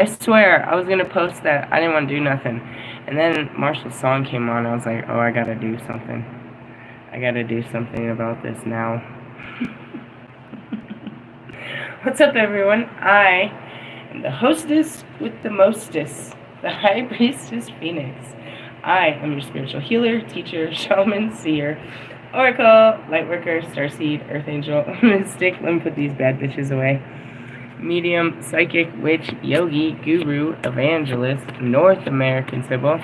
I swear, I was gonna post that. I didn't want to do nothing. And then Marshall's song came on. I was like, oh, I gotta do something. I gotta do something about this now. What's up, everyone? I am the hostess with the mostest, the High Priestess Phoenix. I am your spiritual healer, teacher, shaman, seer, oracle, lightworker, starseed, earth angel, mystic. Let me put these bad bitches away. Medium, psychic, witch, yogi, guru, evangelist, North American symbol.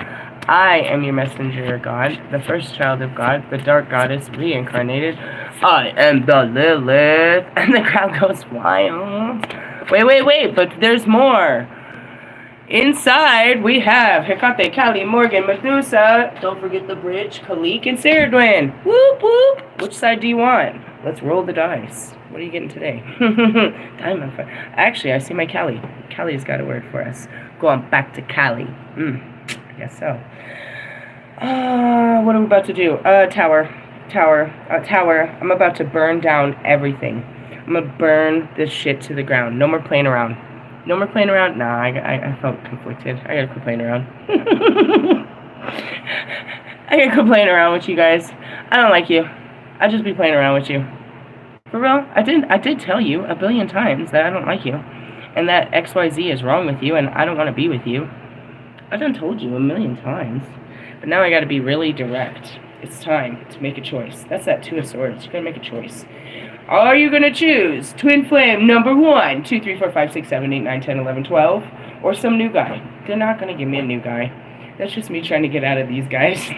I am your messenger God, the first child of God, the dark goddess reincarnated. I am the Lilith. And the crowd goes wild. Wait, but there's more. Inside, we have Hecate, Kali, Morgan, Medusa. Don't forget the bridge, Khalik, and Seer. Whoop, whoop. Which side do you want? Let's roll the dice. What are you getting today? Diamond fire. Actually, I see my Kali. Kali's got a word for us. Going back to Kali. I guess so. What are we about to do? Tower. I'm about to burn down everything. I'm gonna burn this shit to the ground. No more playing around. No more playing around? Nah, I felt conflicted. I gotta quit playing around. I gotta quit playing around with you guys. I don't like you. I just be playing around with you. For real? I did tell you a billion times that I don't like you. And that XYZ is wrong with you and I don't want to be with you. I done told you a million times. But now I gotta be really direct. It's time to make a choice. That's that Two of Swords. You gotta make a choice. Are you gonna choose Twin Flame number 1, 2, 3, 4, 5, 6, 7, 8, 9, 10, 11, 12, or some new guy? They're not gonna give me a new guy. That's just me trying to get out of these guys.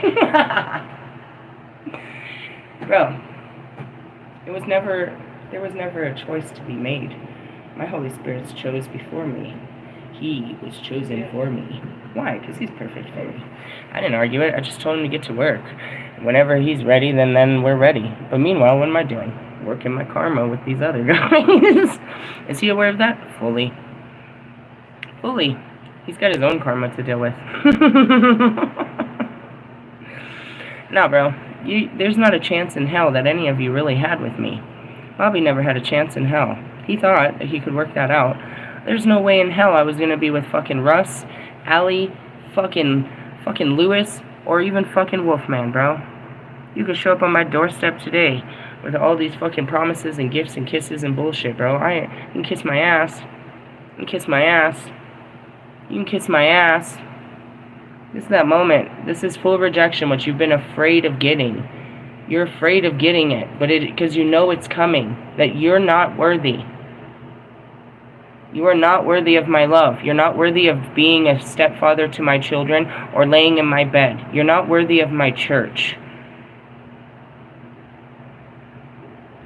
Bro, there was never a choice to be made. My Holy Spirit chose before me. He was chosen for me. Why? Because he's perfect for me. I didn't argue it. I just told him to get to work. Whenever he's ready, then we're ready. But meanwhile, what am I doing? Working my karma with these other guys. Is he aware of that? Fully. He's got his own karma to deal with. No, bro. There's not a chance in hell that any of you really had with me. Bobby never had a chance in hell. He thought that he could work that out. There's no way in hell I was gonna be with fucking Russ, Allie, fucking Lewis, or even fucking Wolfman, bro. You could show up on my doorstep today with all these fucking promises and gifts and kisses and bullshit, bro. You can kiss my ass. You can kiss my ass. You can kiss my ass. This is that moment. This is full rejection, what you've been afraid of getting. You're afraid of getting it, but because you know it's coming, that you're not worthy. You are not worthy of my love. You're not worthy of being a stepfather to my children or laying in my bed. You're not worthy of my church.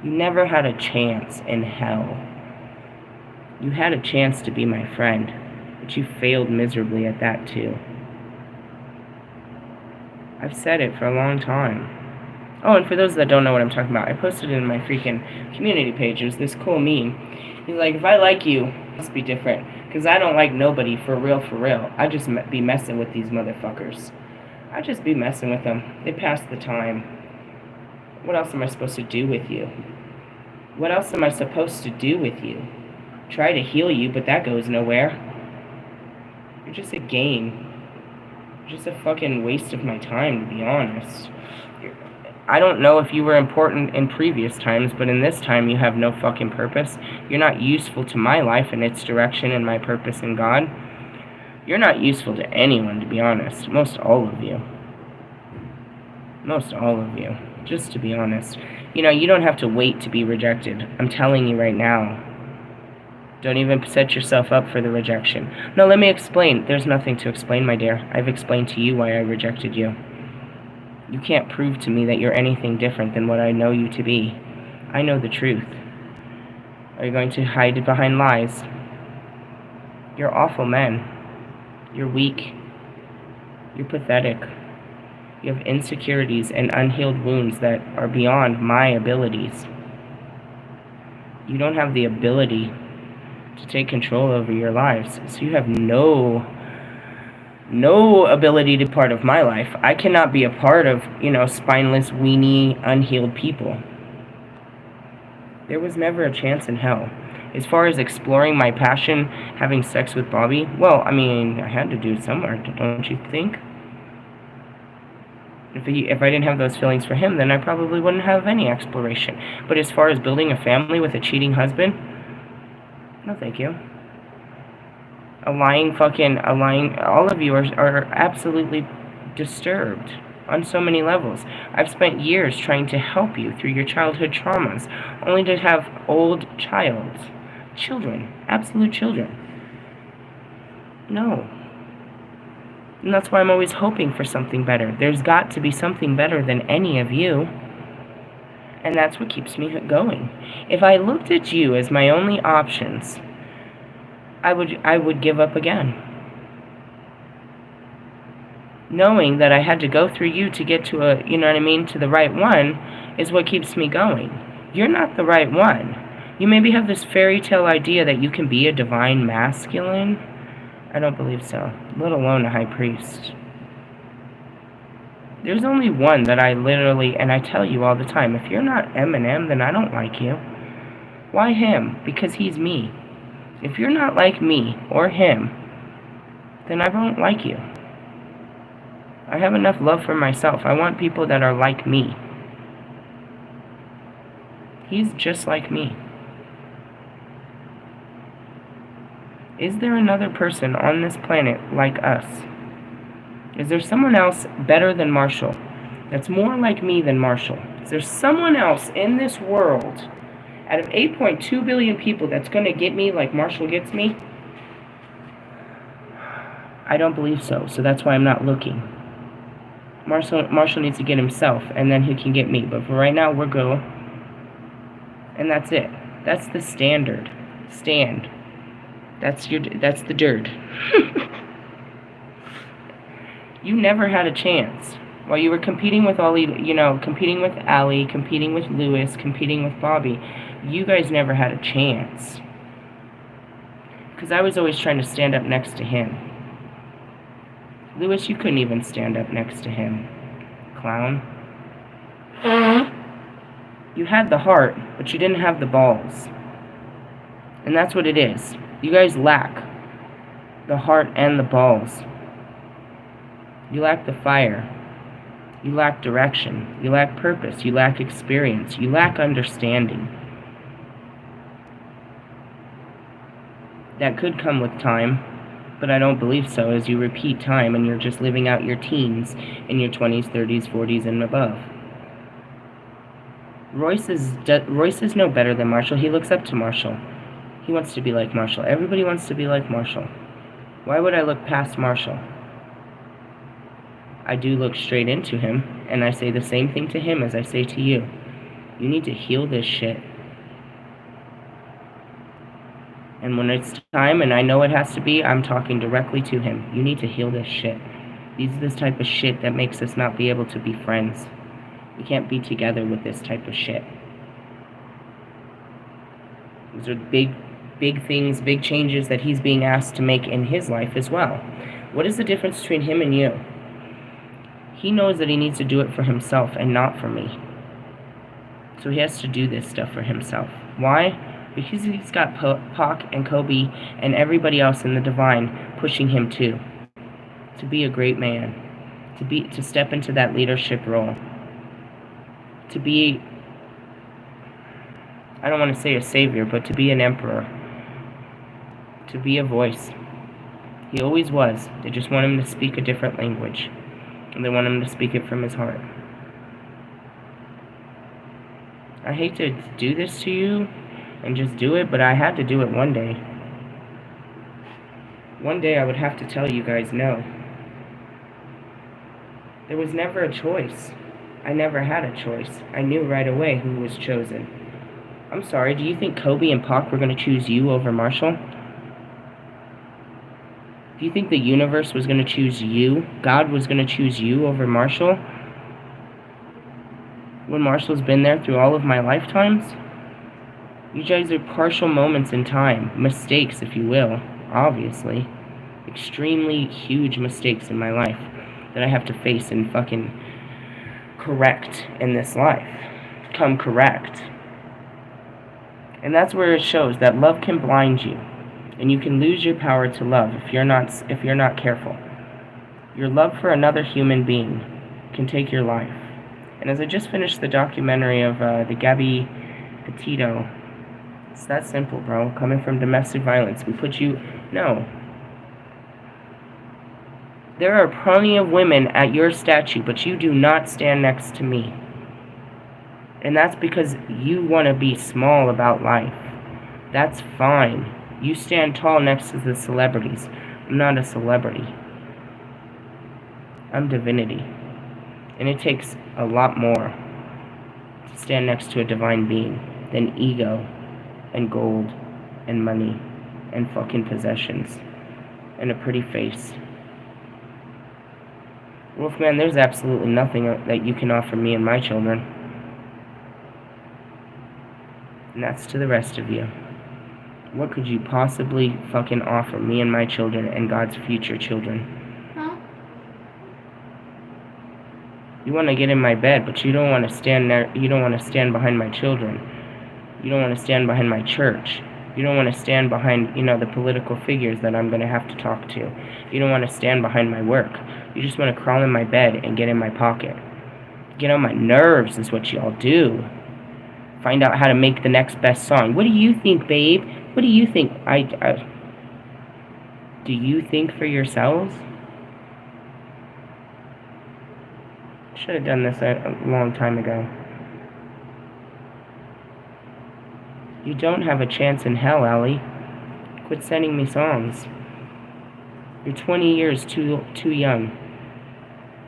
You never had a chance in hell. You had a chance to be my friend, but you failed miserably at that too. I've said it for a long time. Oh, and for those that don't know what I'm talking about, I posted it in my freaking community page. There's this cool meme. He's like, if I like you, it must be different. Because I don't like nobody, for real. I just be messing with these motherfuckers. I just be messing with them. They pass the time. What else am I supposed to do with you? What else am I supposed to do with you? Try to heal you, but that goes nowhere. You're just a game. You're just a fucking waste of my time, to be honest. I don't know if you were important in previous times, but in this time you have no fucking purpose. You're not useful to my life and its direction and my purpose in God. You're not useful to anyone, to be honest. Most all of you. Most all of you. Just to be honest. You know, you don't have to wait to be rejected. I'm telling you right now. Don't even set yourself up for the rejection. No, let me explain. There's nothing to explain, my dear. I've explained to you why I rejected you. You can't prove to me that you're anything different than what I know you to be. I know the truth. Are you going to hide it behind lies? You're awful men. You're weak. You're pathetic. You have insecurities and unhealed wounds that are beyond my abilities. You don't have the ability to take control over your lives, so you have no ability to be part of my life. I cannot be a part of, spineless, weenie, unhealed people. There was never a chance in hell. As far as exploring my passion, having sex with Bobby, well, I mean, I had to do it somewhere, don't you think? If I didn't have those feelings for him, then I probably wouldn't have any exploration. But as far as building a family with a cheating husband, no thank you. All of you are absolutely disturbed on so many levels. I've spent years trying to help you through your childhood traumas, only to have children, absolute children. No. And that's why I'm always hoping for something better. There's got to be something better than any of you. And that's what keeps me going. If I looked at you as my only options, I would give up again. Knowing that I had to go through you to get to to the right one is what keeps me going. You're not the right one. You maybe have this fairy tale idea that you can be a divine masculine. I don't believe so, let alone a high priest. There's only one that and I tell you all the time, if you're not Eminem, then I don't like you. Why him? Because he's me. If you're not like me or him, then I won't like you. I have enough love for myself. I want people that are like me. He's just like me. Is there another person on this planet like us? Is there someone else better than Marshall? That's more like me than Marshall? Is there someone else in this world, out of 8.2 billion people, that's going to get me like Marshall gets me? I don't believe so, so that's why I'm not looking. Marshall needs to get himself, and then he can get me. But for right now, we're good. And that's it. That's the standard. Stand. That's the dirt. You never had a chance. While you were competing with competing with Allie, competing with Lewis, competing with Bobby, you guys never had a chance. Because I was always trying to stand up next to him. Lewis, you couldn't even stand up next to him. Clown. You had the heart, but you didn't have the balls. And that's what it is. You guys lack the heart and the balls. You lack the fire. You lack direction. You lack purpose. You lack experience. You lack understanding. That could come with time, but I don't believe so, as you repeat time and you're just living out your teens in your 20s, 30s, 40s, and above. Royce is no better than Marshall. He looks up to Marshall. He wants to be like Marshall. Everybody wants to be like Marshall. Why would I look past Marshall? I do look straight into him, and I say the same thing to him as I say to you. You need to heal this shit. And when it's time, and I know it has to be, I'm talking directly to him. You need to heal this shit. These are this type of shit that makes us not be able to be friends. We can't be together with this type of shit. These are big things, big changes that he's being asked to make in his life as well. What is the difference between him and you? He knows that he needs to do it for himself and not for me. So he has to do this stuff for himself. Why? Because he's got Pac and Kobe and everybody else in the divine pushing him to be a great man, to step into that leadership role, to be, I don't want to say a savior, but to be an emperor, to be a voice. He always was. They just want him to speak a different language, and they want him to speak it from his heart. I hate to do this to you and just do it, but I had to do it one day. One day I would have to tell you guys no. There was never a choice. I never had a choice. I knew right away who was chosen. I'm sorry, do you think Kobe and Pac were going to choose you over Marshall? Do you think the universe was going to choose you? God was going to choose you over Marshall? When Marshall's been there through all of my lifetimes? You guys are partial moments in time. Mistakes, if you will, obviously. Extremely huge mistakes in my life that I have to face and fucking correct in this life. Come correct. And that's where it shows that love can blind you, and you can lose your power to love if you're not careful. Your love for another human being can take your life. And as I just finished the documentary of the Gabby Petito, it's that simple, bro. Coming from domestic violence, we put you... No. There are plenty of women at your statue, but you do not stand next to me. And that's because you want to be small about life. That's fine. You stand tall next to the celebrities. I'm not a celebrity. I'm divinity. And it takes a lot more to stand next to a divine being than ego and gold and money and fucking possessions and a pretty face. Wolfman, there's absolutely nothing that you can offer me and my children. And that's to the rest of you. What could you possibly fucking offer me and my children and God's future children? You want to get in my bed, but you don't want to stand there. You don't want to stand behind my children. You don't want to stand behind my church. You don't want to stand behind, the political figures that I'm going to have to talk to. You don't want to stand behind my work. You just want to crawl in my bed and get in my pocket. Get on my nerves is what y'all do. Find out how to make the next best song. What do you think, babe? What do you think? Do you think for yourselves? Should have done this a long time ago. You don't have a chance in hell, Allie. Quit sending me songs. You're 20 years too young.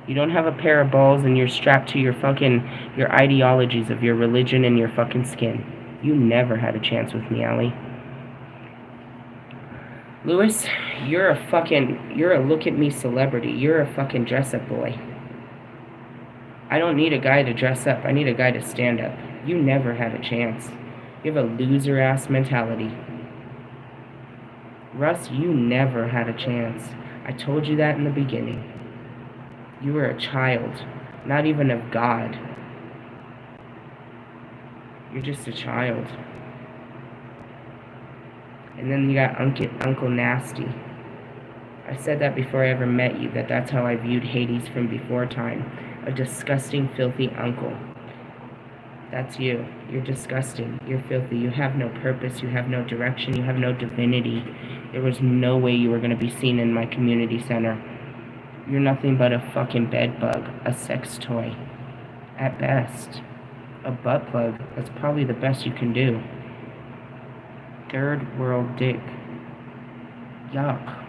You don't have a pair of balls and you're strapped to your ideologies of your religion and your fucking skin. You never had a chance with me, Allie. Lewis, you're a look at me celebrity. You're a fucking dress up boy. I don't need a guy to dress up. I need a guy to stand up. You never had a chance. You have a loser-ass mentality. Russ, you never had a chance. I told you that in the beginning. You were a child, not even of God. You're just a child. And then you got Uncle Nasty. I said that before I ever met you, that's how I viewed Hades from before time. A disgusting, filthy uncle. That's you. You're disgusting. You're filthy. You have no purpose. You have no direction. You have no divinity. There was no way you were going to be seen in my community center. You're nothing but a fucking bed bug. A sex toy. At best. A butt plug. That's probably the best you can do. Third world dick. Yuck.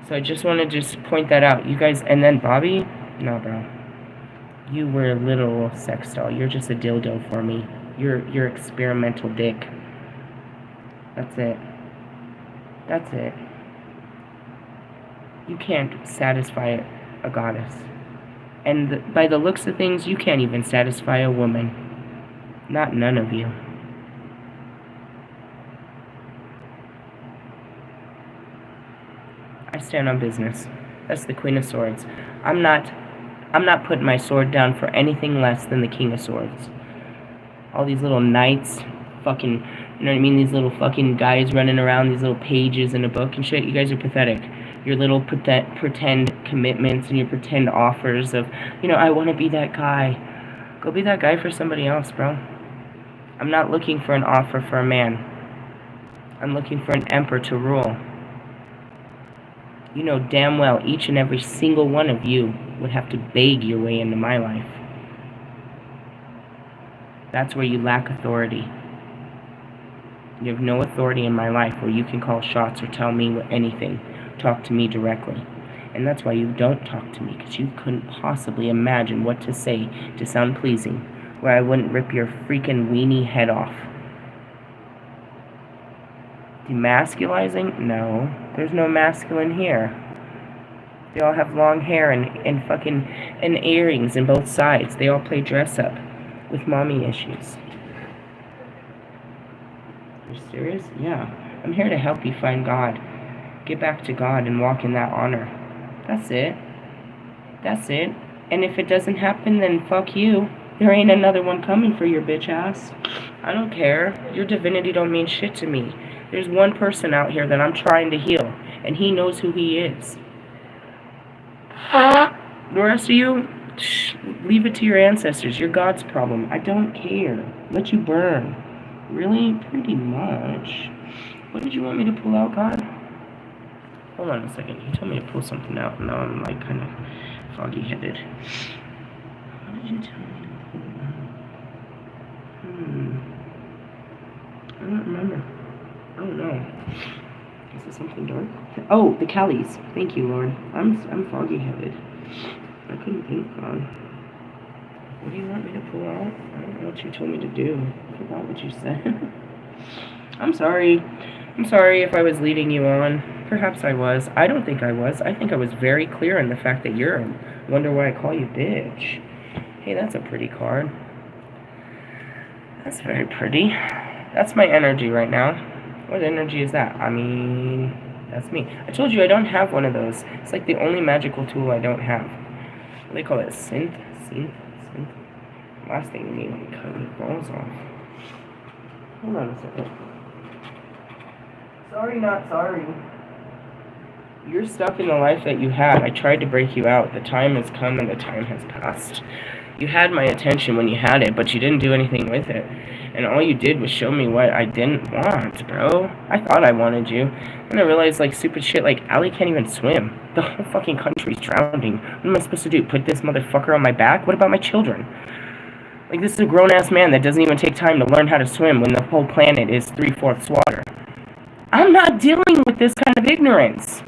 So I just want to point that out. You guys, and then Bobby? No, bro. You were a little sex doll. You're just a dildo for me. You're experimental dick. That's it. That's it. You can't satisfy a goddess. And by the looks of things, you can't even satisfy a woman. Not none of you. I stand on business. That's the Queen of Swords. I'm not putting my sword down for anything less than the King of Swords. All these little knights, fucking, you know what I mean? These little fucking guys running around, these little pages in a book and shit. You guys are pathetic. Your little pretend commitments and your pretend offers of, I want to be that guy. Go be that guy for somebody else, bro. I'm not looking for an offer for a man. I'm looking for an emperor to rule. You know damn well each and every single one of you would have to beg your way into my life. That's where you lack authority. You have no authority in my life where you can call shots or tell me anything. Talk to me directly. And that's why you don't talk to me, because you couldn't possibly imagine what to say to sound pleasing, where I wouldn't rip your freaking weenie head off. Demasculizing? No. There's no masculine here. They all have long hair and earrings in both sides. They all play dress up with mommy issues. You're serious? Yeah. I'm here to help you find God. Get back to God and walk in that honor. That's it. That's it. And if it doesn't happen, then fuck you. There ain't another one coming for your bitch ass. I don't care. Your divinity don't mean shit to me. There's one person out here that I'm trying to heal, and he knows who he is. The rest of you, leave it to your ancestors. You're God's problem. I don't care. Let you burn. Really? Pretty much. What did you want me to pull out, God? Hold on a second. You told me to pull something out. Now I'm like kind of foggy-headed. What did you tell me to pull out? I don't remember. I don't know. Is it something dark? Oh, the Callies. Thank you, Lord. I'm foggy-headed. I couldn't think, God. What do you want me to pull out? I don't know what you told me to do. I forgot what you said. I'm sorry. I'm sorry if I was leading you on. Perhaps I was. I don't think I was. I think I was very clear in the fact that you're a wonder why I call you bitch. Hey, that's a pretty card. That's very pretty. That's my energy right now. What energy is that? I mean, that's me. I told you I don't have one of those. It's like the only magical tool I don't have. What do they call it? Synth? Last thing you need when you cut your balls off. Hold on a second. Sorry, not sorry. You're stuck in the life that you had. I tried to break you out. The time has come and the time has passed. You had my attention when you had it, but you didn't do anything with it. And all you did was show me what I didn't want, bro. I thought I wanted you. And I realized, like, stupid shit, like, Allie can't even swim. The whole fucking country's drowning. What am I supposed to do? Put this motherfucker on my back? What about my children? Like, this is a grown-ass man that doesn't even take time to learn how to swim when the whole planet is 3/4 water. I'm not dealing with this kind of ignorance.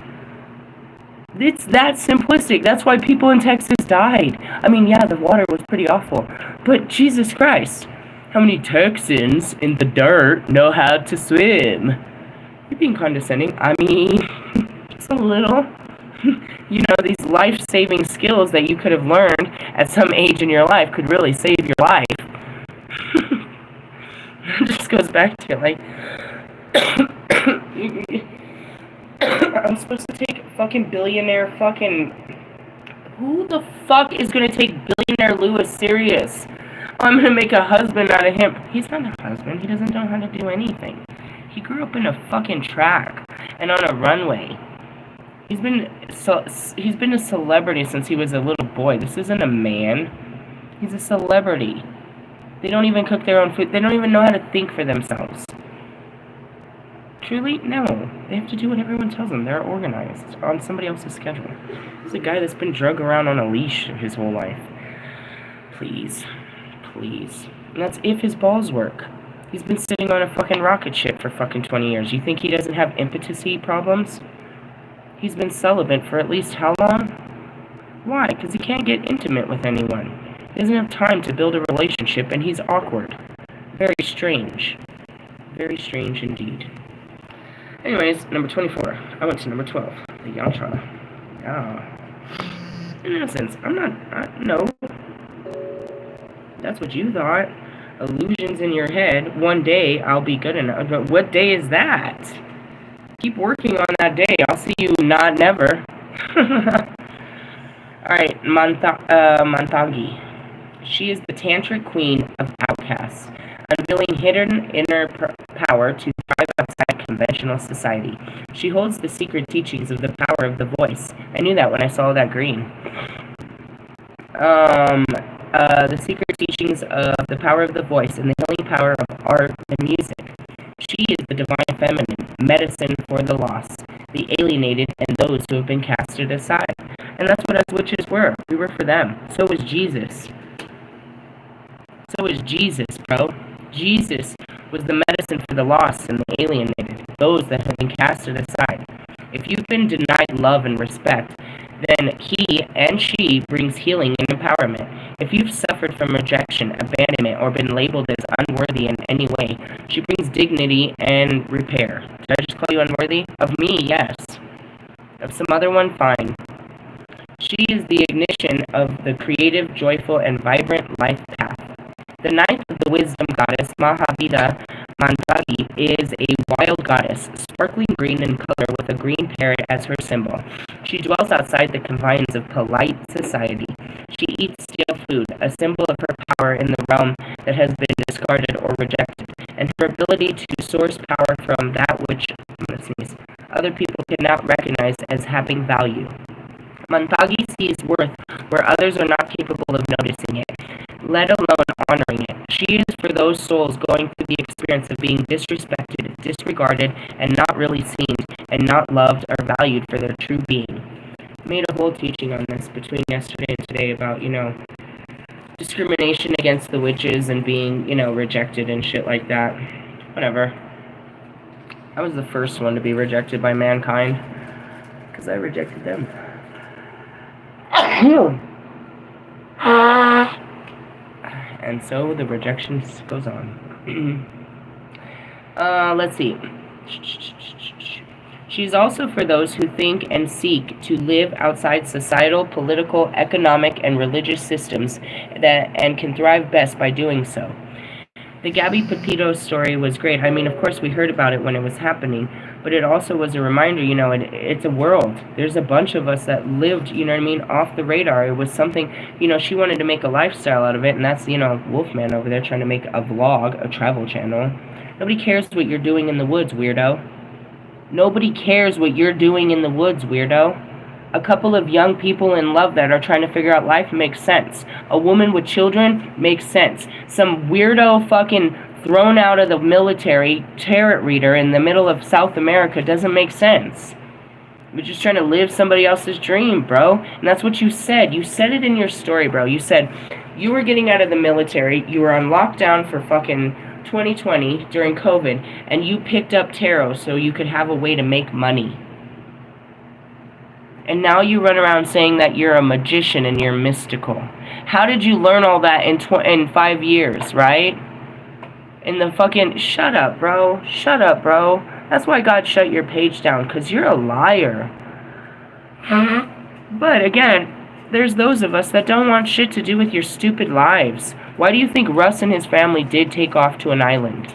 It's that simplistic. That's why people in Texas died. I mean, yeah, the water was pretty awful. But Jesus Christ, how many Texans in the dirt know how to swim? You're being condescending. I mean, just a little. You know, these life-saving skills that you could have learned at some age in your life could really save your life. It just goes back to, like, I'm supposed to take fucking billionaire fucking... Who the fuck is gonna take billionaire Lewis serious? I'm gonna make a husband out of him. He's not a husband. He doesn't know how to do anything. He grew up in a fucking track and on a runway. He's been a celebrity since he was a little boy. This isn't a man. He's a celebrity. They don't even cook their own food. They don't even know how to think for themselves. Truly? No. They have to do what everyone tells them. They're organized on somebody else's schedule. He's a guy that's been drug around on a leash his whole life. Please. Please. And that's if his balls work. He's been sitting on a fucking rocket ship for fucking 20 years. You think he doesn't have impotency problems? He's been celibate for at least how long? Why? Because he can't get intimate with anyone. He doesn't have time to build a relationship, and he's awkward. Very strange. Very strange indeed. Anyways, number 24. I went to number 12. The yantra. Ah. In innocence. No. That's what you thought. Illusions in your head. One day, I'll be good enough. But what day is that? Keep working on that day. I'll see you not never. Alright, Mantagi. She is the tantric queen of outcasts, unveiling hidden inner power to thrive outside conventional society. She holds the secret teachings of the power of the voice. I knew that when I saw that green. The secret teachings of the power of the voice and the healing power of art and music. She is the divine feminine, medicine for the lost, the alienated, and those who have been casted aside. And that's what us witches were. We were for them. So was Jesus. So is Jesus, bro. Jesus was the medicine for the lost and the alienated, those that have been casted aside. If you've been denied love and respect, then he and she brings healing and empowerment. If you've suffered from rejection, abandonment, or been labeled as unworthy in any way, she brings dignity and repair. Did I just call you unworthy? Of me, yes. Of some other one, fine. She is the ignition of the creative, joyful, and vibrant life path. The ninth of the wisdom goddess, Mahavida Mantagi, is a wild goddess, sparkling green in color with a green parrot as her symbol. She dwells outside the confines of polite society. She eats stale food, a symbol of her power in the realm that has been discarded or rejected, and her ability to source power from that which other people cannot recognize as having value. Mantagi sees worth where others are not capable of noticing it, let alone honoring it. She is for those souls going through the experience of being disrespected, disregarded, and not really seen, and not loved or valued for their true being. I made a whole teaching on this between yesterday and today about, discrimination against the witches and being, rejected and shit like that. Whatever. I was the first one to be rejected by mankind, because I rejected them. And so the rejection goes on. Let's see. She's also for those who think and seek to live outside societal, political, economic, and religious systems and can thrive best by doing so. The Gabby Pepito story was great. I mean, of course, we heard about it when it was happening, but it also was a reminder, it's a world. There's a bunch of us that lived, off the radar. It was something, she wanted to make a lifestyle out of it, and that's, Wolfman over there trying to make a vlog, a travel channel. Nobody cares what you're doing in the woods, weirdo. Nobody cares what you're doing in the woods, weirdo. A couple of young people in love that are trying to figure out life makes sense. A woman with children makes sense. Some weirdo fucking thrown out of the military tarot reader in the middle of South America doesn't make sense. You're just trying to live somebody else's dream, bro. And that's what you said. You said it in your story, bro. You said you were getting out of the military. You were on lockdown for fucking 2020 during COVID. And you picked up tarot so you could have a way to make money. And now you run around saying that you're a magician and you're mystical. How did you learn all that in 5 years, right? In the fucking... Shut up, bro. Shut up, bro. That's why God shut your page down, because you're a liar. But again, there's those of us that don't want shit to do with your stupid lives. Why do you think Russ and his family did take off to an island?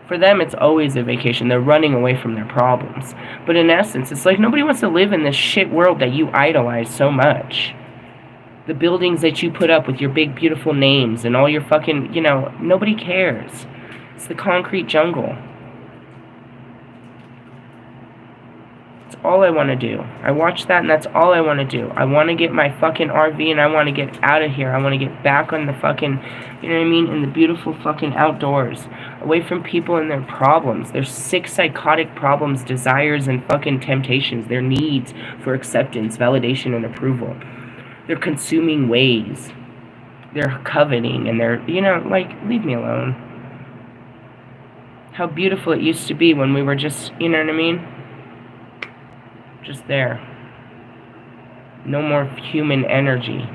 For them, it's always a vacation. They're running away from their problems. But in essence, it's like nobody wants to live in this shit world that you idolize so much. The buildings that you put up with your big, beautiful names and all your fucking, nobody cares. It's the concrete jungle. It's all I want to do. I watch that and that's all I want to do. I want to get my fucking RV and I want to get out of here. I want to get back on the fucking, in the beautiful fucking outdoors. Away from people and their problems. Their sick, psychotic problems, desires, and fucking temptations. Their needs for acceptance, validation, and approval. Their consuming ways. Their coveting and their, leave me alone. How beautiful it used to be when we were just, just there. No more human energy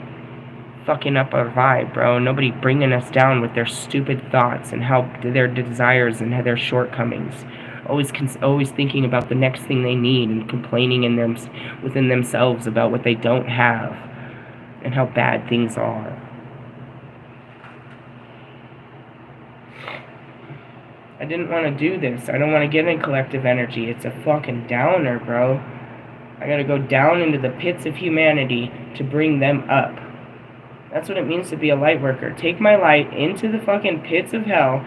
fucking up our vibe, bro. Nobody bringing us down with their stupid thoughts and how their desires and their shortcomings. Always thinking about the next thing they need and complaining within themselves about what they don't have and how bad things are. I didn't want to do this. I don't want to get in collective energy. It's a fucking downer, bro. I gotta go down into the pits of humanity to bring them up. That's what it means to be a light worker. Take my light into the fucking pits of hell,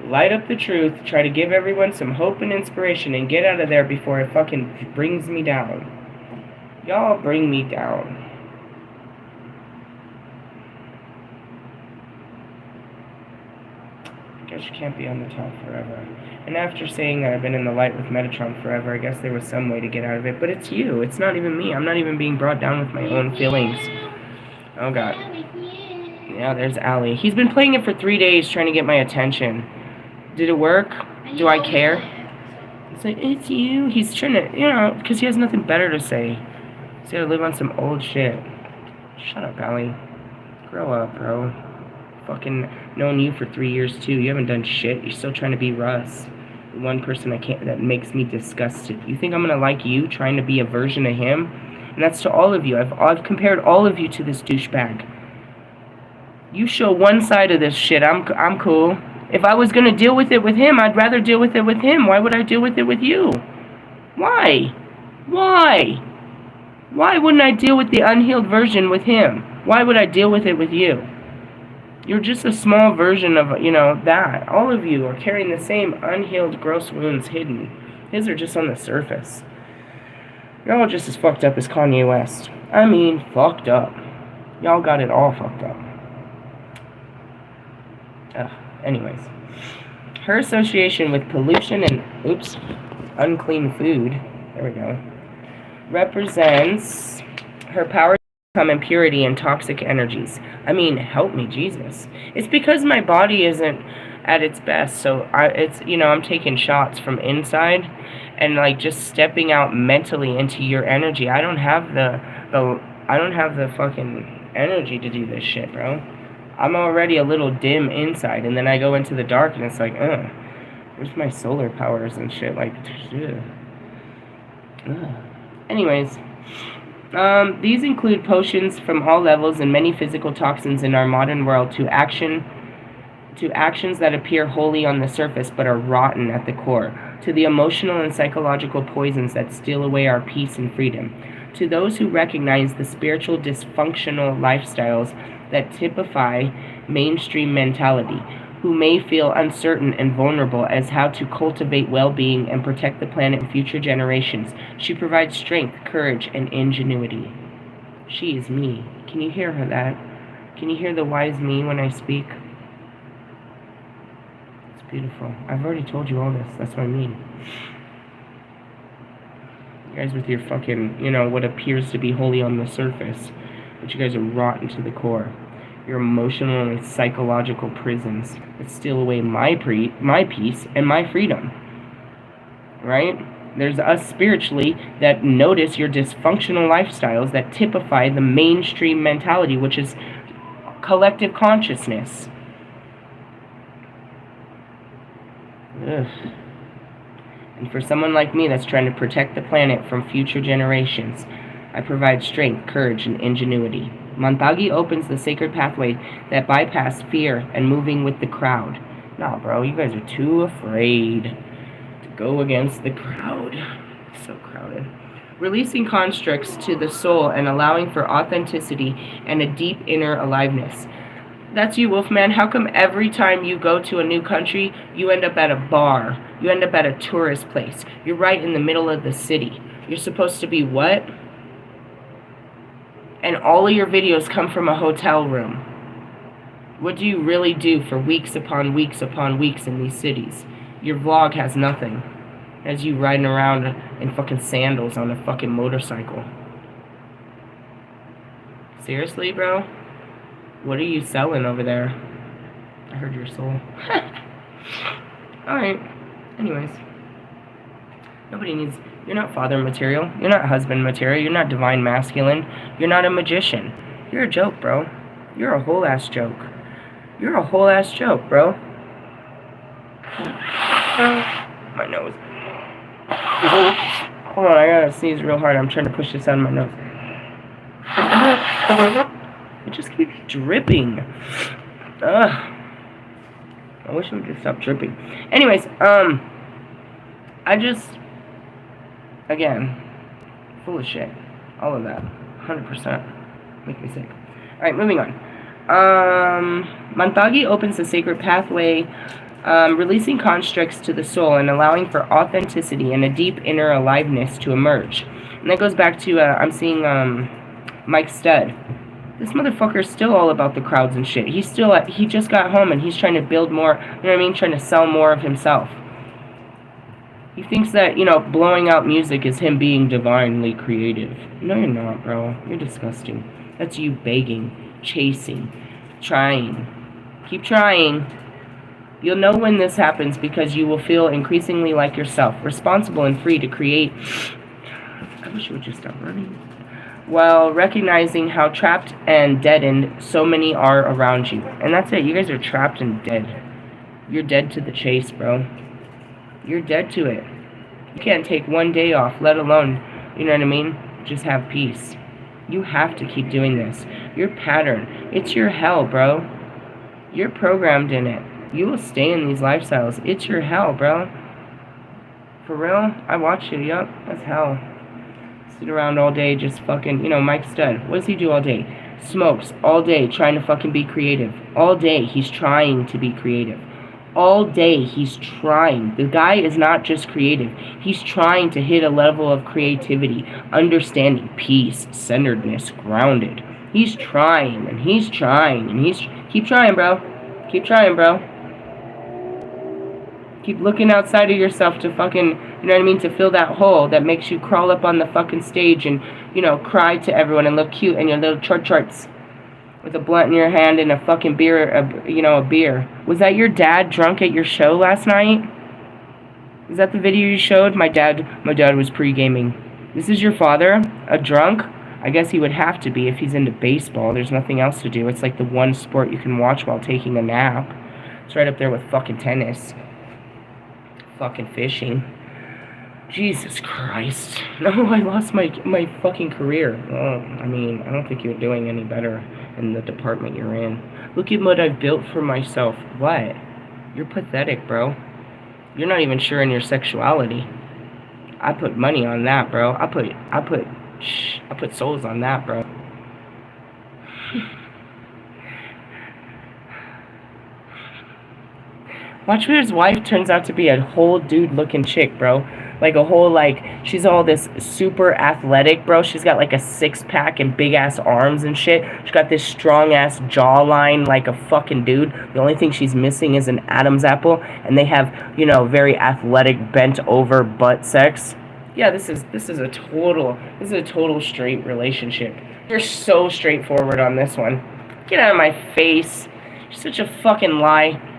light up the truth, try to give everyone some hope and inspiration, and get out of there before it fucking brings me down. Y'all bring me down. I guess you can't be on the top forever. And after saying that I've been in the light with Metatron forever, I guess there was some way to get out of it. But it's you. It's not even me. I'm not even being brought down with my own feelings. Oh, God. Yeah, there's Allie. He's been playing it for 3 days trying to get my attention. Did it work? Do I care? It's like, it's you. He's trying to, because he has nothing better to say. He's got to live on some old shit. Shut up, Allie. Grow up, bro. Fucking known you for 3 years, too. You haven't done shit. You're still trying to be Russ. The one person that makes me disgusted. You think I'm going to like you trying to be a version of him? And that's to all of you. I've compared all of you to this douchebag. You show one side of this shit, I'm cool. If I was going to deal with it with him, I'd rather deal with it with him. Why would I deal with it with you? Why? Why? Why wouldn't I deal with the unhealed version with him? Why would I deal with it with you? You're just a small version of, that. All of you are carrying the same unhealed, gross wounds hidden. His are just on the surface. You're all just as fucked up as Kanye West. I mean, fucked up. Y'all got it all fucked up. Anyways. Her association with pollution and, unclean food, there we go, represents her power to overcome impurity and toxic energies. I mean, help me, Jesus. It's because my body isn't at its best, so I'm taking shots from inside and like just stepping out mentally into your energy. I don't have the fucking energy to do this shit, bro. I'm already a little dim inside, and then I go into the dark, and it's like, where's my solar powers and shit? Like, anyways, these include potions from all levels and many physical toxins in our modern world to actions that appear holy on the surface but are rotten at the core, to the emotional and psychological poisons that steal away our peace and freedom, to those who recognize the spiritual dysfunctional lifestyles that typify mainstream mentality, who may feel uncertain and vulnerable as how to cultivate well-being and protect the planet and future generations. She provides strength, courage, and ingenuity. She is me. Can you hear her that? Can you hear the wise me when I speak? It's beautiful. I've already told you all this. That's what I mean. You guys with your fucking, what appears to be holy on the surface, but you guys are rotten to the core. Your emotional and psychological prisons that steal away my peace and my freedom. Right? There's us spiritually that notice your dysfunctional lifestyles that typify the mainstream mentality, which is collective consciousness. Ugh. And for someone like me that's trying to protect the planet from future generations, I provide strength, courage, and ingenuity. Montagi opens the sacred pathway that bypass fear and moving with the crowd. Nah, bro, you guys are too afraid to go against the crowd. It's so crowded. Releasing constructs to the soul and allowing for authenticity and a deep inner aliveness. That's you, Wolfman. How come every time you go to a new country, you end up at a bar? You end up at a tourist place. You're right in the middle of the city. You're supposed to be what? And all of your videos come from a hotel room. What do you really do for weeks upon weeks upon weeks in these cities? Your vlog has nothing. As you riding around in fucking sandals on a fucking motorcycle. Seriously, bro? What are you selling over there? I heard your soul. Alright. Anyways. Nobody needs... You're not father material. You're not husband material. You're not divine masculine. You're not a magician. You're a joke, bro. You're a whole ass joke. You're a whole ass joke, bro. My nose. Hold on, I gotta sneeze real hard. I'm trying to push this out of my nose. It just keeps dripping. Ugh. I wish it would just stop dripping. Anyways, again, full of shit. All of that. 100%. Make me sick. Alright, moving on. Montagi opens the sacred pathway, releasing constructs to the soul and allowing for authenticity and a deep inner aliveness to emerge. And that goes back to, I'm seeing Mike Stud. This motherfucker's still all about the crowds and shit. He just got home and he's trying to build more, you know what I mean? Trying to sell more of himself. He thinks that, blowing out music is him being divinely creative. No, you're not, bro. You're disgusting. That's you begging, chasing, trying. Keep trying. You'll know when this happens because you will feel increasingly like yourself, responsible and free to create. I wish you would just stop running. While recognizing how trapped and deadened so many are around you. And that's it. You guys are trapped and dead. You're dead to the chase, bro. You're dead to it. You can't take one day off, let alone, you know what I mean? Just have peace. You have to keep doing this. Your pattern. It's your hell, bro. You're programmed in it. You will stay in these lifestyles. It's your hell, bro. For real? I watched you. Yup. That's hell. Sit around all day just fucking, Mike Stud. What does he do all day? Smokes all day trying to fucking be creative. All day he's trying to be creative. All day he's trying. The guy is not just creative. He's trying to hit a level of creativity, understanding, peace, centeredness, grounded. He's trying and he's trying and keep trying, bro. Keep trying, bro. Keep looking outside of yourself to fucking, you know what I mean, to fill that hole that makes you crawl up on the fucking stage and, cry to everyone and look cute in your little shorts with a blunt in your hand and a fucking beer, a beer. Was that your dad drunk at your show last night? Is that the video you showed? My dad was pre-gaming. This is your father? A drunk? I guess he would have to be if he's into baseball. There's nothing else to do. It's like the one sport you can watch while taking a nap. It's right up there with fucking tennis. Fucking fishing. Jesus Christ. No, I lost my fucking career. Well, I mean, I don't think you're doing any better in the department you're in. Look at what I've built for myself. What? You're pathetic, bro. You're not even sure in your sexuality. I put money on that, bro. I put souls on that, bro. Watch where his wife turns out to be a whole dude-looking chick, bro. Like a whole, she's all this super athletic, bro. She's got, a six-pack and big-ass arms and shit. She's got this strong-ass jawline like a fucking dude. The only thing she's missing is an Adam's apple. And they have, very athletic, bent-over butt sex. Yeah, this is a total straight relationship. You're so straightforward on this one. Get out of my face. You're such a fucking lie.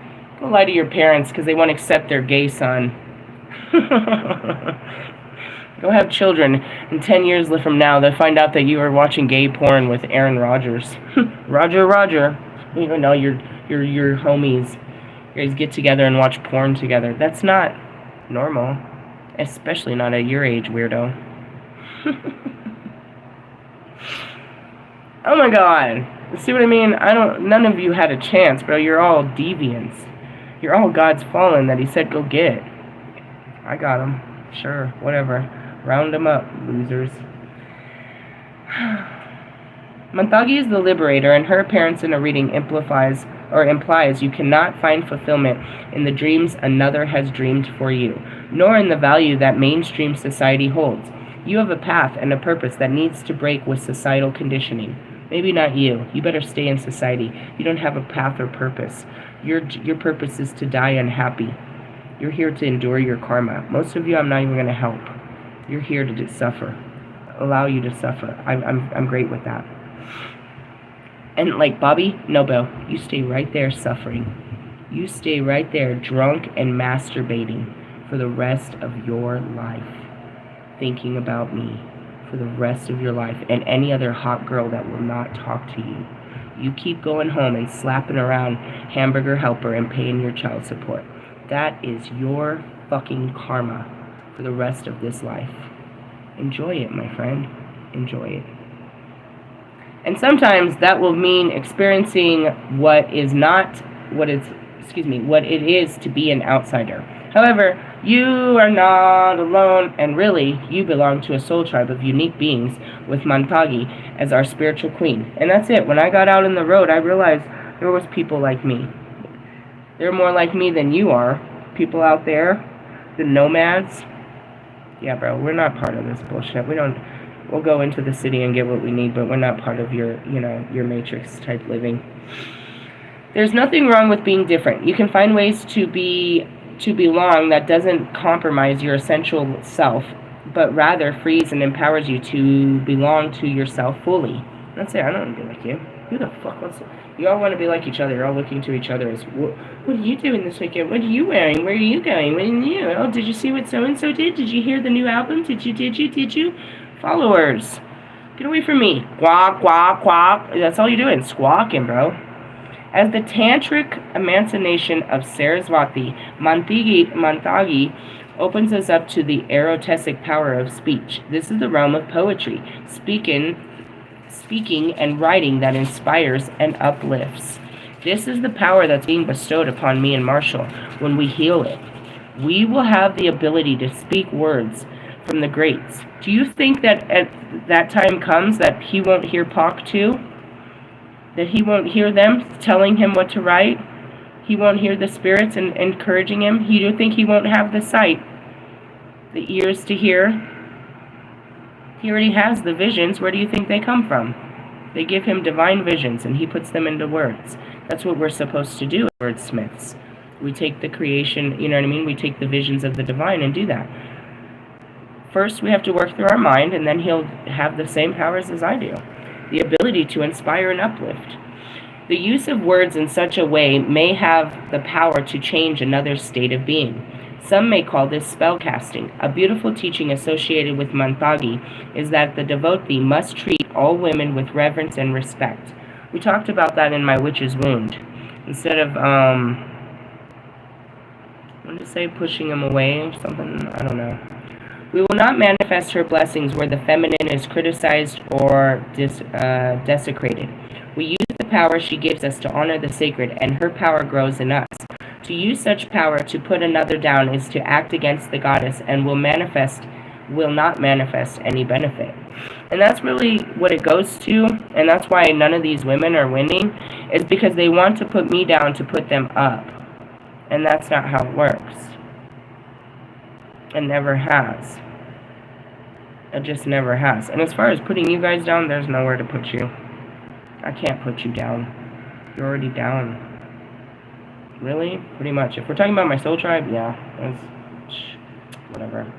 Go lie to your parents because they won't accept their gay son. Go have children. And 10 years from now, they'll find out that you were watching gay porn with Aaron Rodgers. Roger. Your homies. You guys get together and watch porn together. That's not normal. Especially not at your age, weirdo. Oh my god. See what I mean? None of you had a chance, bro. You're all deviants. You're all God's fallen that he said go get. I got them. Sure, whatever. Round them up, losers. Mantagi is the liberator, and her appearance in a reading implies you cannot find fulfillment in the dreams another has dreamed for you, nor in the value that mainstream society holds. You have a path and a purpose that needs to break with societal conditioning. Maybe not you. You better stay in society. You don't have a path or purpose. Your purpose is to die unhappy. You're here to endure your karma. Most of you, I'm not even going to help. You're here to suffer. Allow you to suffer. I'm great with that. And Bobby, no, Bill, you stay right there suffering. You stay right there drunk and masturbating for the rest of your life. Thinking about me for the rest of your life and any other hot girl that will not talk to you. You keep going home and slapping around Hamburger Helper and paying your child support. That is your fucking karma for the rest of this life. Enjoy it, my friend. Enjoy it. And sometimes that will mean experiencing what it is to be an outsider. However, you are not alone, and really, you belong to a soul tribe of unique beings with Mantagi as our spiritual queen. And that's it. When I got out in the road, I realized there was people like me. They're more like me than you are. People out there, the nomads. Yeah, bro, we're not part of this bullshit. We'll go into the city and get what we need, but we're not part of your matrix type living. There's nothing wrong with being different. You can find ways to belong that doesn't compromise your essential self, but rather frees and empowers you to belong to yourself fully. That's it. I don't want to be like you. Who the fuck wants to? You all want to be like each other. You're all looking to each other as, what are you doing this weekend? What are you wearing? Where are you going? What are you? Oh, did you see what so-and-so did? Did you hear the new album? Did you? Followers. Get away from me. Quack, quack, quack. That's all you're doing. Squawking, bro. As the tantric emancipation of Saraswati, Mantagi opens us up to the erotic power of speech. This is the realm of poetry, speaking and writing that inspires and uplifts. This is the power that's being bestowed upon me and Marshall when we heal it. We will have the ability to speak words from the greats. Do you think that at that time comes that he won't hear Pac too? That he won't hear them telling him what to write? He won't hear the spirits and encouraging him? You do think he won't have the sight, the ears to hear? He already has the visions. Where do you think they come from? They give him divine visions, and he puts them into words. That's what we're supposed to do as wordsmiths. We take the creation, you know what I mean? We take the visions of the divine and do that. First, we have to work through our mind, and then he'll have the same powers as I do. The ability to inspire and uplift. The use of words in such a way may have the power to change another's state of being. Some may call this spell casting. A beautiful teaching associated with Mantagi is that the devotee must treat all women with reverence and respect. We talked about that in my witch's wound. Instead of, what did I say, pushing them away or something? I don't know. We will not manifest her blessings where the feminine is criticized or desecrated. We use the power she gives us to honor the sacred, and her power grows in us. To use such power to put another down is to act against the goddess and will not manifest any benefit. And that's really what it goes to, and that's why none of these women are winning, is because they want to put me down to put them up. And that's not how it works. It never has. It just never has. And as far as putting you guys down, there's nowhere to put you. I can't put you down. You're already down. Really? Pretty much. If we're talking about my soul tribe, yeah. Whatever.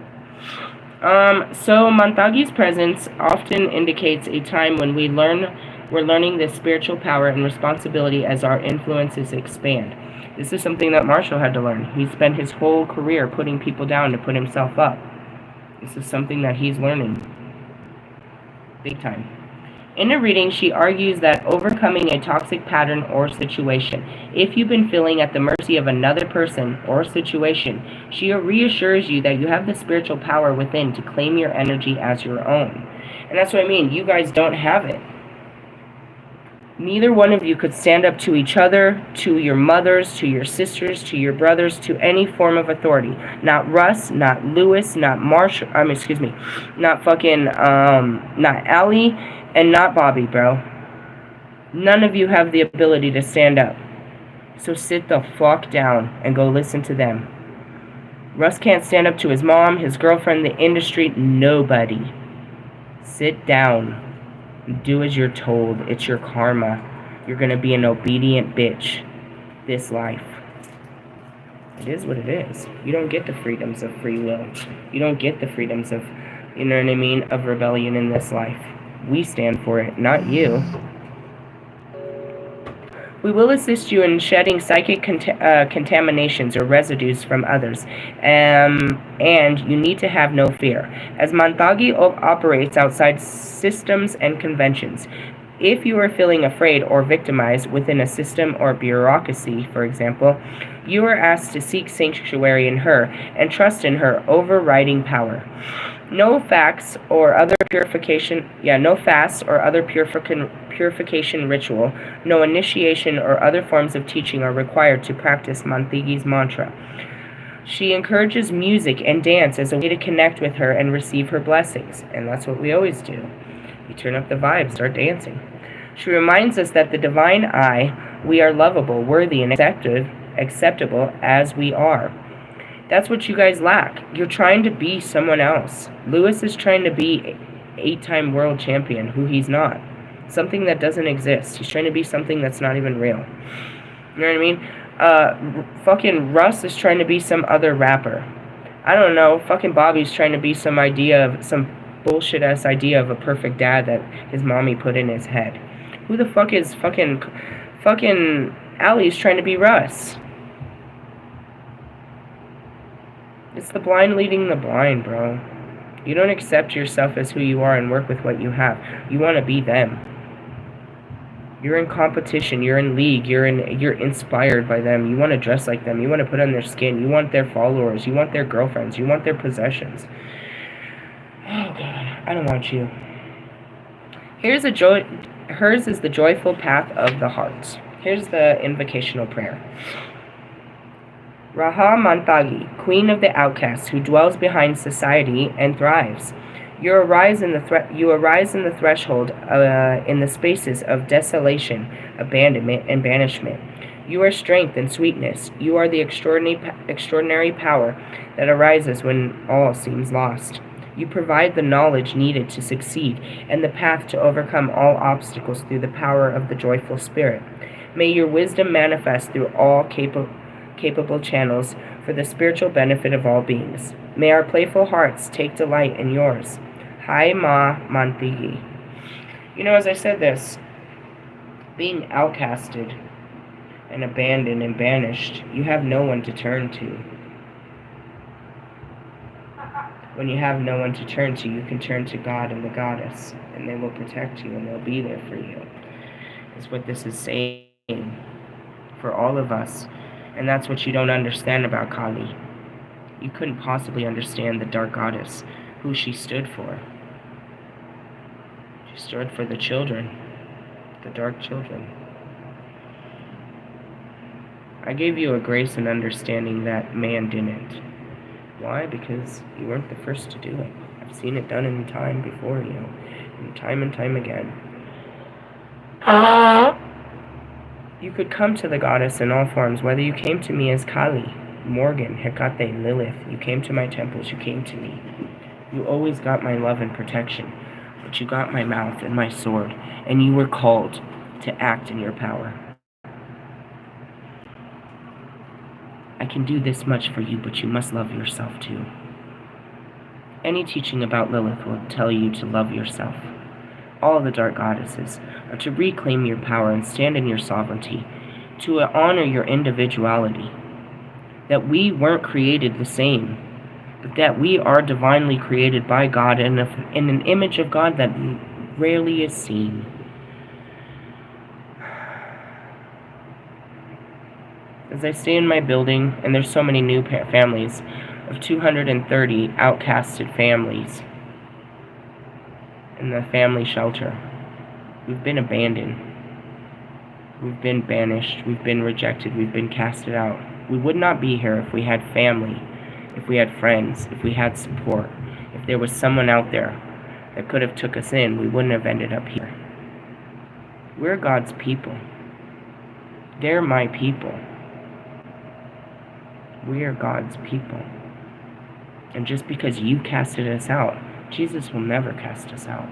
So Mantagi's presence often indicates a time when we're learning this spiritual power and responsibility as our influences expand. This is something that Marshall had to learn. He spent his whole career putting people down to put himself up. This is something that he's learning. Big time. In a reading, she argues that overcoming a toxic pattern or situation. If you've been feeling at the mercy of another person or situation, she reassures you that you have the spiritual power within to claim your energy as your own. And that's what I mean. You guys don't have it. Neither one of you could stand up to each other, to your mothers, to your sisters, to your brothers, to any form of authority. Not Russ, not Lewis, not Marshall, not fucking, not Allie, and not Bobby, bro. None of you have the ability to stand up. So sit the fuck down and go listen to them. Russ can't stand up to his mom, his girlfriend, the industry, nobody. Sit down. Do as you're told. It's your karma. You're gonna be an obedient bitch this life. It is what it is. You don't get the freedoms of free will. You don't get the freedoms of, you know what I mean, of rebellion in this life. We stand for it, not you. We will assist you in shedding psychic contaminations or residues from others, and you need to have no fear, as Mantagi operates outside systems and conventions. If you are feeling afraid or victimized within a system or bureaucracy, for example, you are asked to seek sanctuary in her and trust in her overriding power. No fasts or other purification ritual, no initiation or other forms of teaching are required to practice Mantagi's mantra. She encourages music and dance as a way to connect with her and receive her blessings, and that's what we always do. We turn up the vibes, start dancing. She reminds us that the divine eye, we are lovable, worthy, and acceptable as we are. That's what you guys lack. You're trying to be someone else. Lewis is trying to be 8-time world champion, who he's not. Something that doesn't exist. He's trying to be something that's not even real. You know what I mean? Fucking Russ is trying to be some other rapper. I don't know. Fucking Bobby's trying to be some bullshit-ass idea of a perfect dad that his mommy put in his head. Who the fuck is fucking Allie's trying to be Russ? It's the blind leading the blind, bro. You don't accept yourself as who you are and work with what you have. You want to be them. You're in competition. You're in league. You're inspired by them. You want to dress like them. You want to put on their skin. You want their followers. You want their girlfriends. You want their possessions. Oh, God. I don't want you. Hers is the joyful path of the heart. Here's the invocational prayer. Raha Mantagi, queen of the outcasts, who dwells behind society and thrives. You arise in the threshold, in the spaces of desolation, abandonment, and banishment. You are strength and sweetness. You are the extraordinary power that arises when all seems lost. You provide the knowledge needed to succeed and the path to overcome all obstacles through the power of the joyful spirit. May your wisdom manifest through all capable channels for the spiritual benefit of all beings. May our playful hearts take delight in yours. Hai Ma Mantigi. As I said this, being outcasted and abandoned and banished, you have no one to turn to. When you have no one to turn to, you can turn to God and the goddess, and they will protect you and they'll be there for you. Is what this is saying for all of us. And that's what you don't understand about Kali. You couldn't possibly understand the dark goddess, who she stood for. She stood for the children, the dark children. I gave you a grace and understanding that man didn't. Why? Because you weren't the first to do it. I've seen it done in time before you, and time again. You could come to the goddess in all forms, whether you came to me as Kali, Morgan, Hecate, Lilith. You came to my temples, you came to me. You always got my love and protection, but you got my mouth and my sword, and you were called to act in your power. I can do this much for you, but you must love yourself too. Any teaching about Lilith will tell you to love yourself. All the dark goddesses are to reclaim your power and stand in your sovereignty, to honor your individuality. That we weren't created the same, but that we are divinely created by God in an image of God that rarely is seen. As I stay in my building, and there's so many new families, of 230 outcasted families in the family shelter. We've been abandoned. We've been banished. We've been rejected. We've been casted out. We would not be here if we had family, if we had friends, if we had support, if there was someone out there that could have took us in. We wouldn't have ended up here. We're God's people. They're my people. We are God's people. And just because you casted us out, Jesus will never cast us out.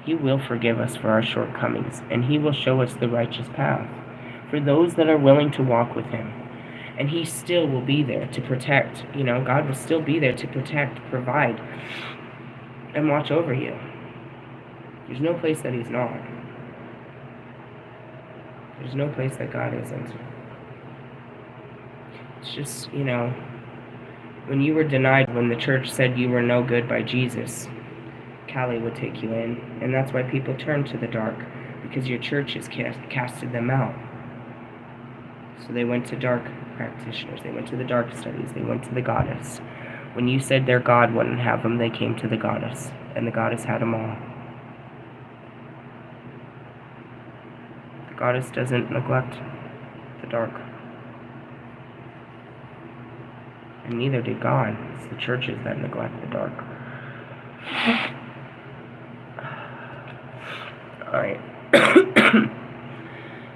He will forgive us for our shortcomings, and He will show us the righteous path for those that are willing to walk with Him. And He still will be there to protect. God will still be there to protect, provide, and watch over you. There's no place that He's not. There's no place that God isn't. It's just, when you were denied, when the church said you were no good by Jesus, Kali would take you in. And that's why people turn to the dark, because your church has casted them out. So they went to dark practitioners. They went to the dark studies. They went to the goddess. When you said their God wouldn't have them, they came to the goddess. And the goddess had them all. The goddess doesn't neglect the dark. And neither did God. It's the churches that neglect the dark. Alright.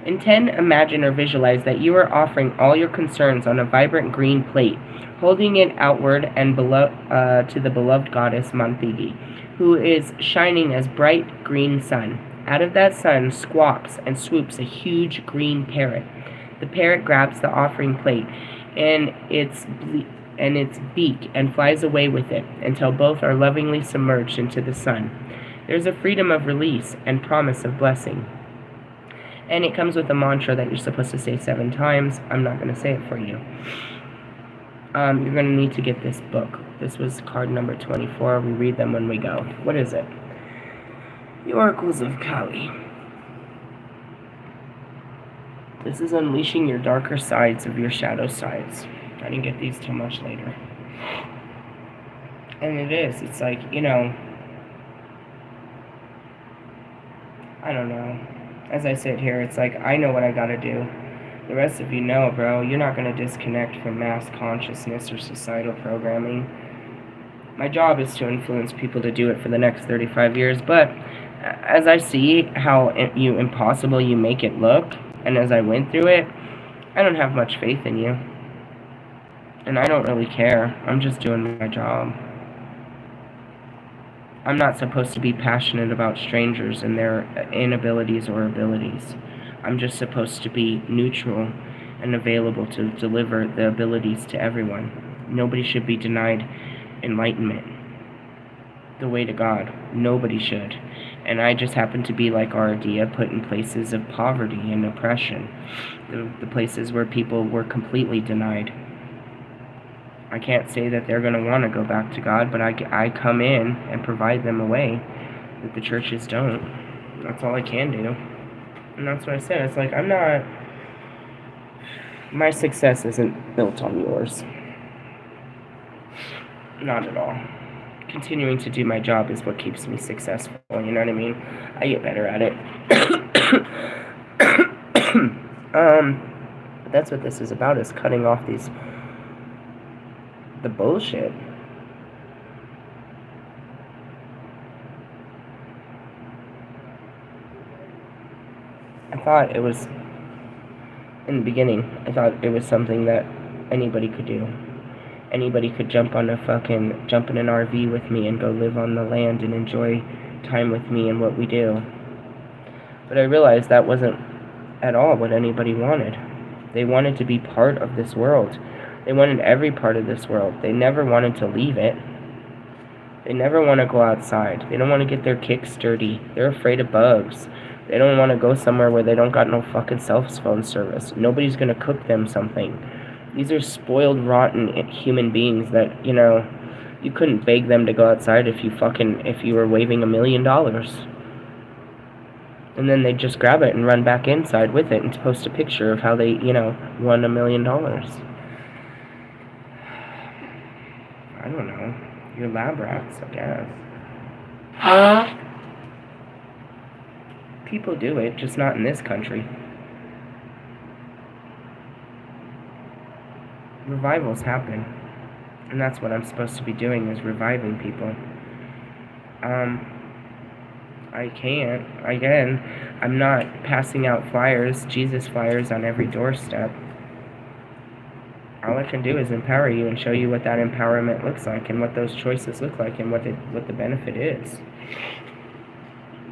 Intend, imagine, or visualize that you are offering all your concerns on a vibrant green plate, holding it outward and to the beloved goddess Mantigi, who is shining as bright green sun. Out of that sun squawks and swoops a huge green parrot. The parrot grabs the offering plate and its beak and flies away with it until both are lovingly submerged into the sun. There's a freedom of release and promise of blessing. And it comes with a mantra that you're supposed to say 7 times. I'm not going to say it for you. You're going to need to get this book. This was card number 24. We read them when we go. What is it? The Oracles of Kali. This is unleashing your darker sides of your shadow sides. I didn't get these till much later. And it is. It's like, I don't know. As I sit here, it's like, I know what I gotta do. The rest of you know, bro, you're not going to disconnect from mass consciousness or societal programming. My job is to influence people to do it for the next 35 years, but as I see how impossible you make it look, and as I went through it, I don't have much faith in you. And I don't really care. I'm just doing my job. I'm not supposed to be passionate about strangers and their inabilities or abilities. I'm just supposed to be neutral and available to deliver the abilities to everyone. Nobody should be denied enlightenment, the way to God. Nobody should. And I just happen to be like Ardea, put in places of poverty and oppression, the places where people were completely denied. I can't say that they're going to want to go back to God, but I come in and provide them a way that the churches don't. That's all I can do. And that's what I said. It's like, my success isn't built on yours. Not at all. Continuing to do my job is what keeps me successful, you know what I mean? I get better at it. But that's what this is about, is cutting off the bullshit. I thought it was, in the beginning, I thought it was something that anybody could do. Anybody could jump in an RV with me and go live on the land and enjoy time with me and what we do. But I realized that wasn't at all what anybody wanted. They wanted to be part of this world. They wanted every part of this world. They never wanted to leave it. They never want to go outside. They don't want to get their kicks dirty. They're afraid of bugs. They don't want to go somewhere where they don't got no fucking cell phone service. Nobody's going to cook them something. These are spoiled, rotten human beings that, you know, you couldn't beg them to go outside if you were waving $1 million. And then they'd just grab it and run back inside with it and post a picture of how they, you know, won $1 million. I don't know. You're lab rats, I guess. People do it, just not in this country. Revivals happen. And that's what I'm supposed to be doing, is reviving people. I can't. Again, I'm not passing out flyers, Jesus flyers, on every doorstep. All I can do is empower you and show you what that empowerment looks like and what those choices look like and what the benefit is.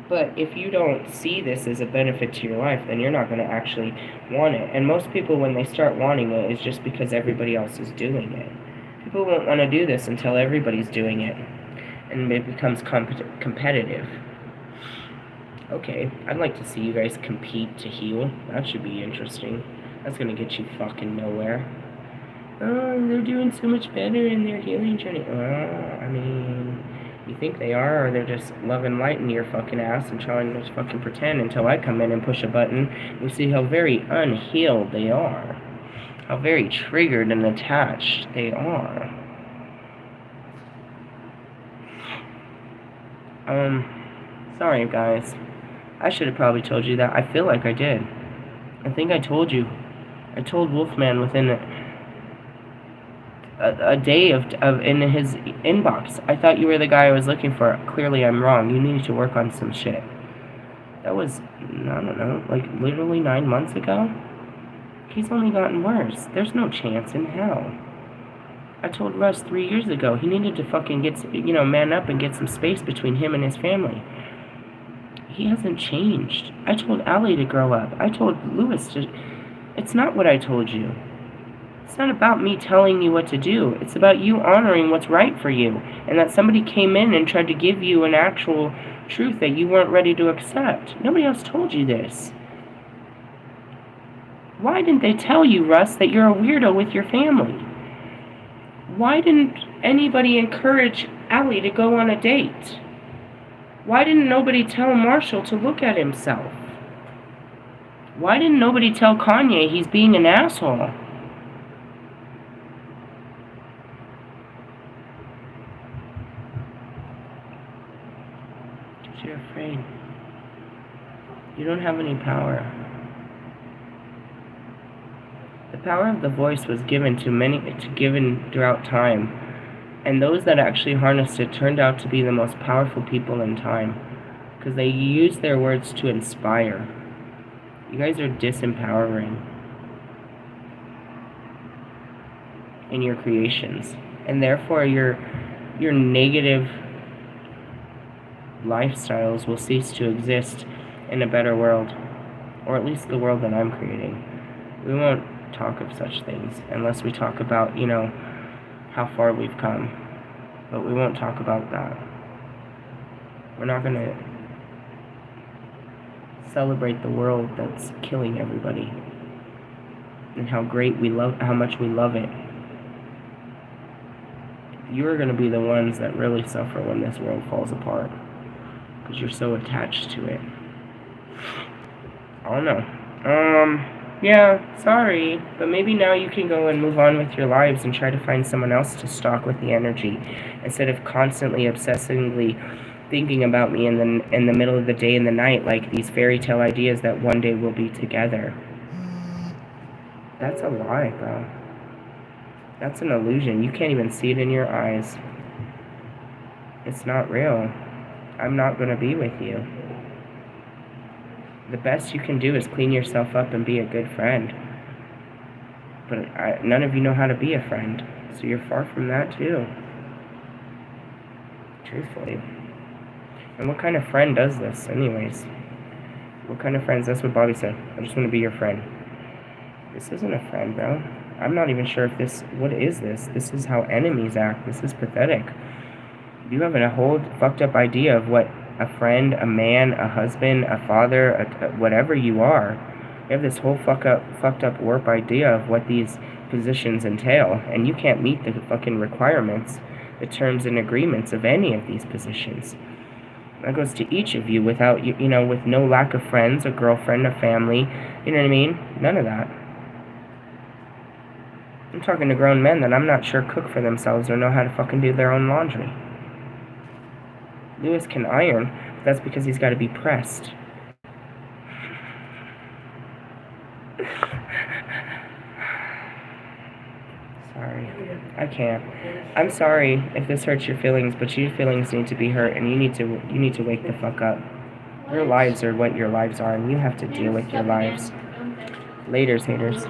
But if you don't see this as a benefit to your life, then you're not going to actually want it. And most people, when they start wanting it, is just because everybody else is doing it. People won't want to do this until everybody's doing it, and it becomes competitive. Okay, I'd like to see you guys compete to heal. That should be interesting. That's going to get you fucking nowhere. Oh, they're doing so much better in their healing journey. I mean, you think they are, or they're just loving light in your fucking ass and trying to fucking pretend until I come in and push a button. You see how very unhealed they are. How very triggered and attached they are. Sorry guys. I should have probably told you that. I feel like I did. I think I told you. I told Wolfman within a day of in his inbox. I thought you were the guy I was looking for. Clearly I'm wrong. You need to work on some shit. That was, I don't know, like literally 9 months ago? He's only gotten worse. There's no chance in hell. I told Russ 3 years ago he needed to fucking man up and get some space between him and his family. He hasn't changed. I told Allie to grow up. I told Lewis to... It's not what I told you. It's not about me telling you what to do. It's about you honoring what's right for you. And that somebody came in and tried to give you an actual truth that you weren't ready to accept. Nobody else told you this. Why didn't they tell you, Russ, that you're a weirdo with your family? Why didn't anybody encourage Allie to go on a date? Why didn't nobody tell Marshall to look at himself? Why didn't nobody tell Kanye he's being an asshole? Because you're afraid. You don't have any power. The power of the voice was given throughout time, and those that actually harnessed it turned out to be the most powerful people in time, because they used their words to inspire. You guys are disempowering in your creations, and therefore your negative lifestyles will cease to exist in a better world, or at least the world that I'm creating. We won't talk of such things unless we talk about, how far we've come, but we won't talk about that. We're not going to celebrate the world that's killing everybody and how much we love it. You're going to be the ones that really suffer when this world falls apart, because you're so attached to it. I don't know. Yeah, sorry, but maybe now you can go and move on with your lives and try to find someone else to stalk with the energy, instead of constantly obsessively thinking about me in the middle of the day and the night, like these fairy tale ideas that one day we'll be together. That's a lie, bro. That's an illusion. You can't even see it in your eyes. It's not real. I'm not going to be with you. The best you can do is clean yourself up and be a good friend. But none of you know how to be a friend, so you're far from that too. Truthfully. And what kind of friend does this, anyways? What kind of friends? That's what Bobby said. I just want to be your friend. This isn't a friend, bro. I'm not even sure if this... What is this? This is how enemies act. This is pathetic. You have a whole fucked up idea of what a friend, a man, a husband, a father, whatever you are. You have this whole fucked up warp idea of what these positions entail, and you can't meet the fucking requirements, the terms and agreements of any of these positions. That goes to each of you without, with no lack of friends, a girlfriend, a family, you know what I mean? None of that. I'm talking to grown men that I'm not sure cook for themselves or know how to fucking do their own laundry. Lewis can iron, but that's because he's got to be pressed. Sorry. I can't. I'm sorry if this hurts your feelings, but your feelings need to be hurt, and you need to wake the fuck up. Your lives are what your lives are, and you have to deal with your lives. Laters, haters.